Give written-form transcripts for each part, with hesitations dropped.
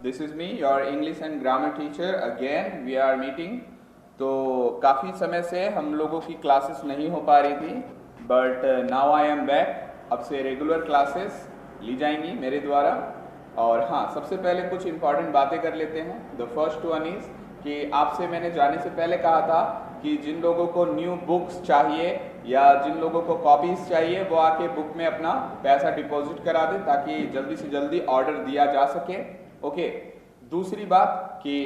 This is me, your English and grammar teacher. Again, we are meeting. तो काफ़ी समय से हम लोगों की क्लासेस नहीं हो पा रही थी, but now I am back. अब से रेगुलर क्लासेस ली जाएंगी मेरे द्वारा। और हाँ, सबसे पहले कुछ इंपॉर्टेंट बातें कर लेते हैं। द फर्स्ट वन इज़ कि आपसे मैंने जाने से पहले कहा था कि जिन लोगों को न्यू बुक्स चाहिए या जिन लोगों को कॉपीज़ चाहिए वो आके बुक में अपना पैसा डिपॉजिट करा दे ताकि जल्दी से जल्दी ऑर्डर दिया जा सके। ओके। दूसरी बात कि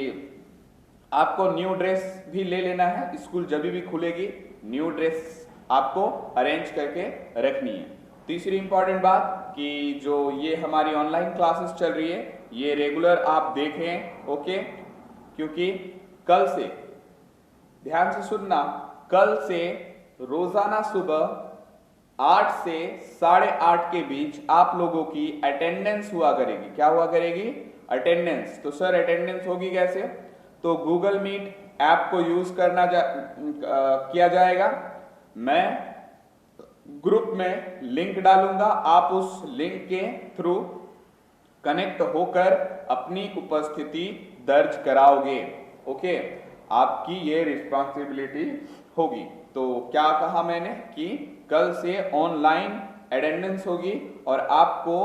आपको न्यू ड्रेस भी ले लेना है। स्कूल जब भी खुलेगी न्यू ड्रेस आपको अरेंज करके रखनी है। तीसरी इंपॉर्टेंट बात कि जो ये हमारी ऑनलाइन क्लासेस चल रही है ये रेगुलर आप देखें। ओके, क्योंकि कल से ध्यान से सुनना, कल से रोजाना सुबह 8 से 8:30 के बीच आप लोगों की अटेंडेंस हुआ करेगी। क्या हुआ करेगी? अटेंडेंस। तो सर अटेंडेंस होगी कैसे? तो गूगल मीट ऐप को यूज किया जाएगा। मैं ग्रुप में लिंक डालूंगा, आप उस लिंक के थ्रू कनेक्ट होकर अपनी उपस्थिति दर्ज कराओगे। ओके, आपकी ये रिस्पॉन्सिबिलिटी होगी। तो क्या कहा मैंने कि कल से ऑनलाइन अटेंडेंस होगी और आपको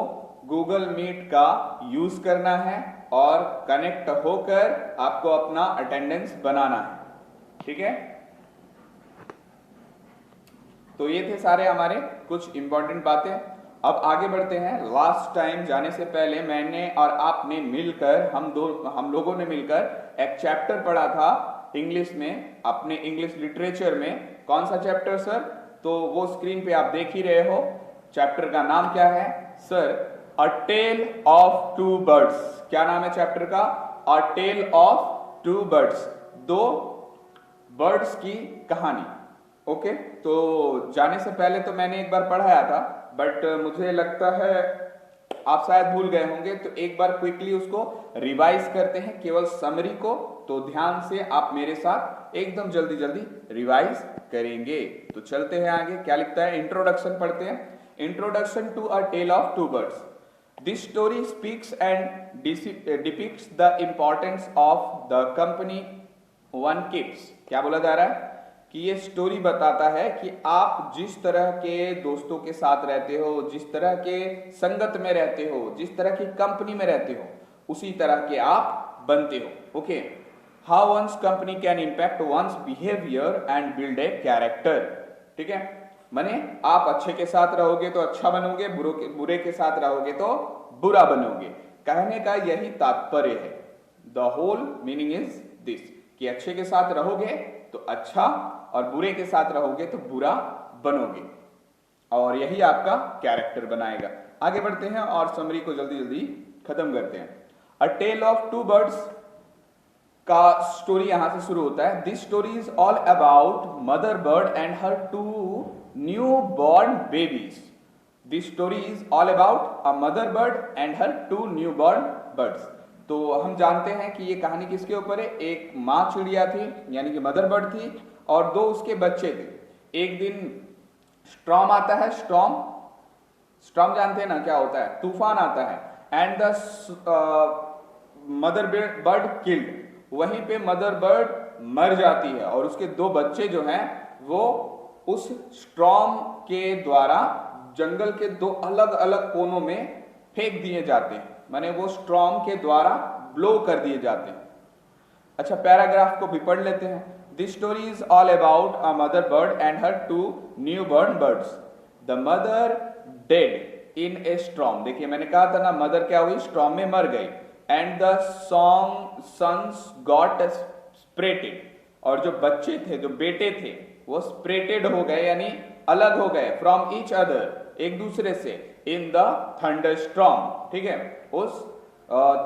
गूगल मीट का यूज करना है और कनेक्ट होकर आपको अपना अटेंडेंस बनाना है। ठीक है, तो ये थे सारे हमारे कुछ इंपॉर्टेंट बातें। अब आगे बढ़ते हैं। लास्ट टाइम जाने से पहले मैंने और आपने मिलकर हम लोगों ने मिलकर एक चैप्टर पढ़ा था इंग्लिश में, अपने इंग्लिश लिटरेचर में। कौन सा चैप्टर सर? तो वो स्क्रीन पे आप देख ही रहे हो। चैप्टर का नाम क्या है sir? A tale of two birds. क्या नाम है चैप्टर का? A tale of two birds, दो बर्ड्स की कहानी। ओके, तो जाने से पहले तो मैंने एक बार पढ़ाया था, बट मुझे लगता है आप शायद भूल गए होंगे, तो एक बार क्विकली उसको रिवाइज करते हैं, केवल समरी को। तो ध्यान से आप मेरे साथ एकदम जल्दी जल्दी रिवाइज करेंगे। तो चलते हैं आगे। क्या लिखता है? इंट्रोडक्शन पढ़ते हैं। Introduction to a tale of two birds. This story speaks and depicts the importance of the company one keeps. क्या बोला जा रहा है कि ये स्टोरी बताता है कि आप जिस तरह के दोस्तों के साथ रहते हो, जिस तरह के संगत में रहते हो, जिस तरह की कंपनी में रहते हो, उसी तरह के आप बनते हो। Okay, how one's company can impact one's behaviour and build a character. ठीक है, माने आप अच्छे के साथ रहोगे तो अच्छा बनोगे, बुरे के साथ रहोगे तो बुरा बनोगे। कहने का यही तात्पर्य है। The whole meaning is this कि अच्छे के साथ रहोगे तो अच्छा और बुरे के साथ रहोगे तो बुरा बनोगे, और यही आपका कैरेक्टर बनाएगा। आगे बढ़ते हैं और समरी को जल्दी जल्दी खत्म करते हैं। A tale of two birds का स्टोरी यहां से शुरू होता है। This story is all about mother bird and her two new born babies. This story is all about a mother bird and her two new born birds. तो हम जानते हैं कि ये कहानी किसके ऊपर है? एक माँ चिड़िया थी, यानी कि मदर बर्ड थी, और दो उसके बच्चे थे। एक दिन स्टॉर्म आता है। स्टॉर्म जानते हैं ना क्या होता है? तूफान आता है। And the mother bird killed. वहीं पे मदर बर्ड मर जाती है और उसके दो बच्चे जो हैं वो उस स्टॉर्म के द्वारा जंगल के दो अलग अलग कोनों में फेंक दिए जाते हैं, माने वो स्टॉर्म के द्वारा ब्लो कर दिए जाते हैं। अच्छा, पैराग्राफ को भी पढ़ लेते हैं। This story is all about a mother bird and her two new born birds. The mother dead in a storm. देखिए मैंने कहा था ना, मदर क्या हुई? स्टॉर्म में मर गई। And the sons got separated. और जो बच्चे थे, जो बेटे थे, वो स्प्रेटेड हो गए, यानी अलग हो गए फ्रॉम ईच अदर, एक दूसरे से, इन द थंडर स्टॉर्म। ठीक है, उस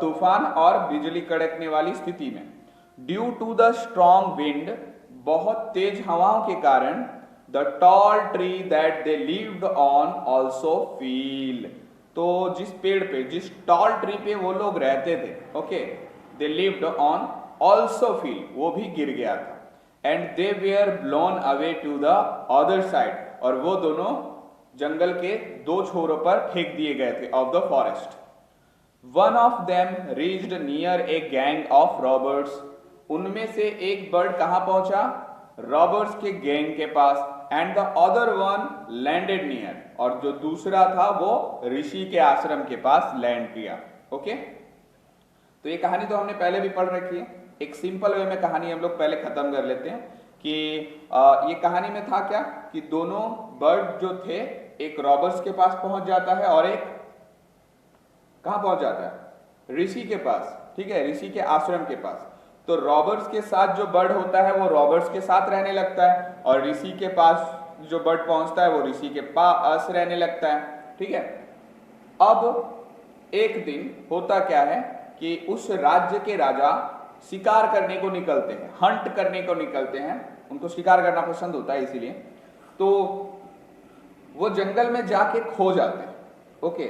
तूफान और बिजली कड़कने वाली स्थिति में। Due to the strong wind, बहुत तेज हवाओं के कारण, the tall tree that they lived on also fell. तो जिस पेड़ पे, जिस टॉल ट्री पे वो लोग रहते थे, okay, they lived on also fell, वो भी गिर गया था। And they were blown away to the other side, और वो दोनों जंगल के दो छोरों पर फेंक दिए गए थे, of the forest. One of them reached near a gang of Roberts, उनमें से एक बर्ड कहां पहुंचा? रॉबर्ट्स के गैंग के पास। And the other one landed near, और जो दूसरा था वो ऋषि के आश्रम के पास लैंड किया। ओके, तो ये कहानी तो हमने पहले भी पढ़ रखी है। एक सिंपल वे में कहानी हम लोग पहले खत्म कर लेते हैं कि ये कहानी में था क्या कि दोनों बर्ड जो थे, एक रॉबर्ट्स के पास पहुंच जाता है और एक कहां पहुंच जाता है? ऋषि के पास। ठीक है, ऋषि के आश्रम के पास। तो रॉबर्ट्स के साथ जो बर्ड होता है वो रॉबर्ट्स के साथ रहने लगता है, और ऋषि के पास जो बर्ड पहुंचता है वो ऋषि के पास रहने लगता है। ठीक है, अब एक दिन होता क्या है कि उस राज्य के राजा शिकार करने को निकलते हैं, हंट करने को निकलते हैं, उनको शिकार करना पसंद होता है इसीलिए। तो वो जंगल में जाके खो जाते हैं। ओके,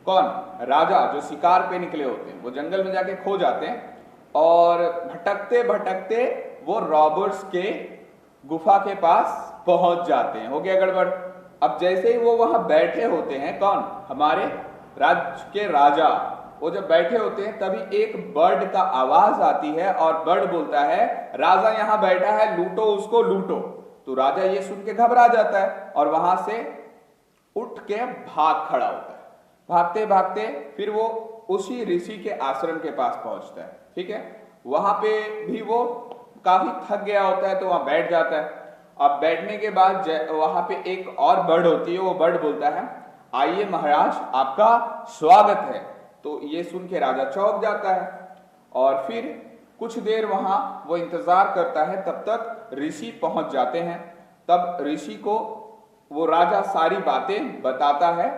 कौन? राजा जो शिकार पे निकले होते हैं वो जंगल में जाके खो जाते हैं, और भटकते भटकते वो रॉबर्ट्स के गुफा के पास पहुंच जाते हैं। हो गया गड़बड़। अब जैसे ही वो वहां बैठे होते हैं, कौन? हमारे राज्य के राजा, वो जब बैठे होते हैं तभी एक बर्ड का आवाज आती है, और बर्ड बोलता है राजा यहां बैठा है, लूटो उसको, लूटो। तो राजा ये सुन के घबरा जाता है और वहां से उठ के भाग खड़ा होता है। भागते भागते फिर वो उसी ऋषि के आश्रम के पास पहुंचता है। ठीक है, वहां पे भी वो काफी थक गया होता है तो वहां बैठ जाता है। अब बैठने के बाद वहां पे एक और बर्ड होती है, वो बर्ड बोलता है आइए महाराज, आपका स्वागत है। तो ये सुन के राजा चौंक जाता है, और फिर कुछ देर वहां वो इंतजार करता है, तब तक ऋषि पहुंच जाते हैं। तब ऋषि को वो राजा सारी बातें बताता है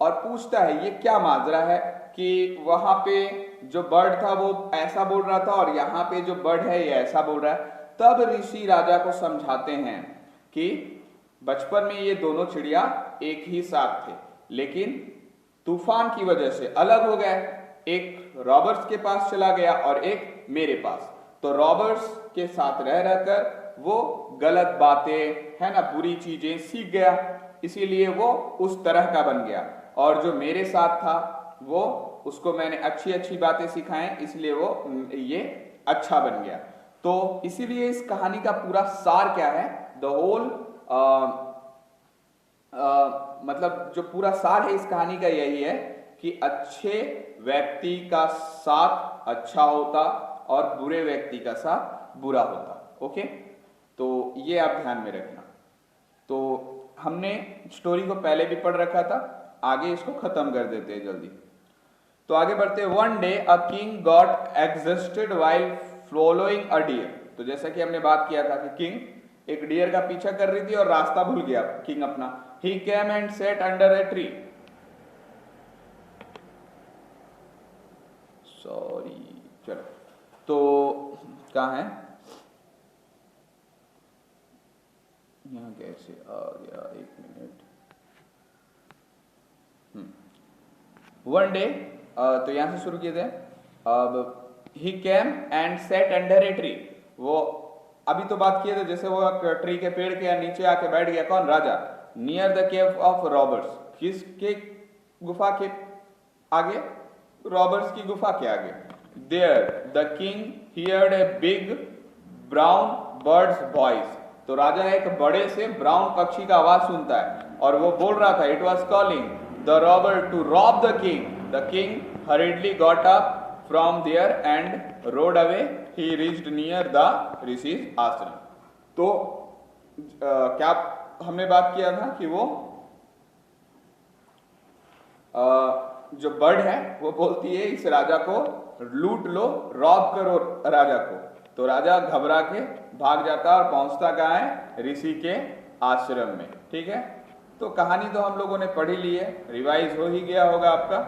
और पूछता है ये क्या माजरा है कि वहां पे जो बर्ड था वो ऐसा बोल रहा था और यहाँ पे जो बर्ड है ये ऐसा बोल रहा है। तब ऋषि राजा को समझाते हैं कि बचपन में ये दोनों चिड़िया एक ही साथ थे, लेकिन तूफान की वजह से अलग हो गए। एक रॉबर्ट्स के पास चला गया और एक मेरे पास। तो रॉबर्ट्स के साथ रह रहकर वो गलत बातें, है ना, बुरी चीजें सीख गया, इसीलिए वो उस तरह का बन गया। और जो मेरे साथ था वो, उसको मैंने अच्छी अच्छी बातें सिखाएं, इसलिए वो ये अच्छा बन गया। तो इसीलिए इस कहानी का पूरा सार क्या है? द होल मतलब जो पूरा सार है इस कहानी का यही है कि अच्छे व्यक्ति का साथ अच्छा होता और बुरे व्यक्ति का साथ बुरा होता। ओके, तो ये आप ध्यान में रखना। तो हमने स्टोरी को पहले भी पढ़ रखा था, आगे इसको खत्म कर देते हैं जल्दी। तो आगे बढ़ते हैं। One day a king got exhausted while following a deer. तो जैसा कि हमने बात किया था कि किंग एक डियर का पीछा कर रही थी और रास्ता भूल गया किंग अपना। He came and sat under a tree. Sorry, चलो, तो कहां है? यहां कैसे आ गया? एक मिनट। वन डे, तो यहां से शुरू किए थे। अब he came and sat under a tree, वो अभी तो बात किए थे जैसे वो ट्री के पेड़ के नीचे आके बैठ गया। कौन? राजा। Near the cave of robbers, किसके गुफा के आगे? रॉबर्ट्स की गुफा के आगे। There the king heard a big brown bird's voice. तो राजा एक बड़े से ब्राउन पक्षी का आवाज सुनता है और वो बोल रहा था, it was calling the robber to rob the king. The king hurriedly got up from there and rode away. He reached near the rishi's ashram. तो क्या हमने बात किया था कि वो जो बर्ड है वो बोलती है इस राजा को लूट लो, रॉब करो राजा को। तो राजा घबरा के भाग जाता और पहुंचता कहाँ है? ऋषि के आश्रम में। ठीक है, तो कहानी तो हम लोगों ने पढ़ी ली है, रिवाइज हो ही गया होगा आपका।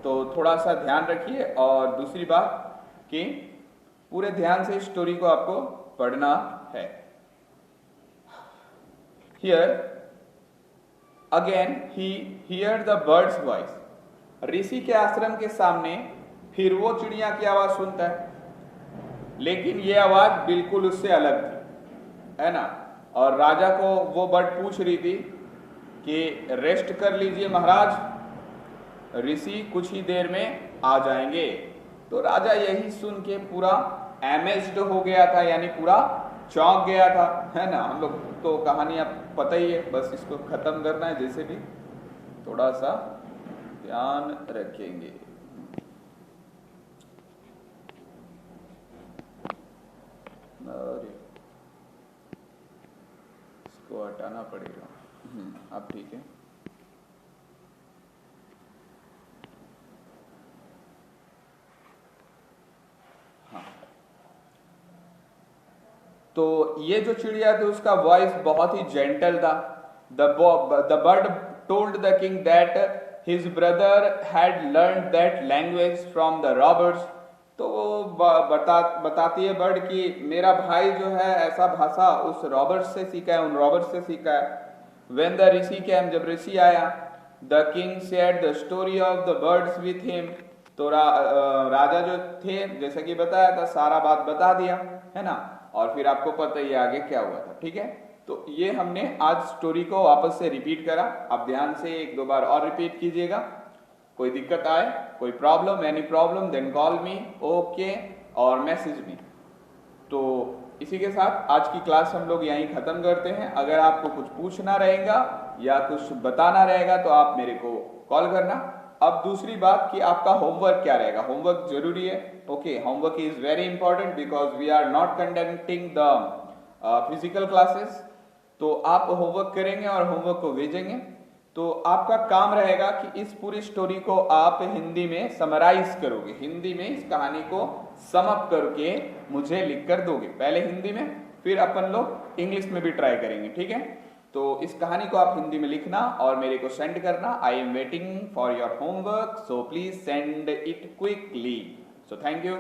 तो थोड़ा सा ध्यान रखिए, और दूसरी बात कि पूरे ध्यान से स्टोरी को आपको पढ़ना है। Hear again he hear the bird's voice. ऋषि के आश्रम के सामने फिर वो चिड़िया की आवाज सुनता है, लेकिन ये आवाज बिल्कुल उससे अलग थी, है ना। और राजा को वो बर्ड पूछ रही थी कि रेस्ट कर लीजिए महाराज, ऋषि कुछ ही देर में आ जाएंगे। तो राजा यही सुन के पूरा एमेज्ड हो गया था, यानी पूरा चौंक गया था, है ना। हम लोग तो कहानी अब पता ही है, बस इसको खत्म करना है, जैसे भी थोड़ा सा ध्यान रखेंगे। अरे इसको हटाना पड़ेगा। अब ठीक है। हाँ, तो ये जो चिड़िया थी उसका वॉइस बहुत ही जेंटल था। The bird told the king that his brother had learn that language from the robbers. तो वो बताती है बर्ड कि मेरा भाई जो है ऐसा भाषा उस रॉबर्ट्स से सीखा है, उन रॉबर्ट्स से सीखा है। When the ऋषि came, जब ऋषि आया, the king shared the story of the birds with him। तो राजा जो थे, जैसा कि बताया था, सारा बात बता दिया, है ना। और फिर आपको पता ही आगे क्या हुआ था, ठीक है। तो ये हमने आज स्टोरी को वापस से रिपीट करा। आप ध्यान से एक दो बार और रिपीट कीजिएगा। कोई दिक्कत आए, कोई problem, any problem, then call me, okay, और मैसेज मी। तो इसी के साथ आज की क्लास हम लोग यहीं खत्म करते हैं। अगर आपको कुछ पूछना रहेगा या कुछ बताना रहेगा तो आप मेरे को कॉल करना। अब दूसरी बात कि आपका होमवर्क क्या रहेगा। होमवर्क जरूरी है, okay. Homework is very important because we are not conducting the physical classes. तो आप होमवर्क करेंगे और होमवर्क को भेजेंगे। तो आपका काम रहेगा कि इस पूरी स्टोरी को आप हिंदी में समराइज करोगे, हिंदी में इस कहानी को सम अप करके मुझे लिख कर दोगे। पहले हिंदी में, फिर अपन लोग इंग्लिश में भी ट्राई करेंगे, ठीक है। तो इस कहानी को आप हिंदी में लिखना और मेरे को सेंड करना। I am waiting for your homework, so please send it quickly. So thank you.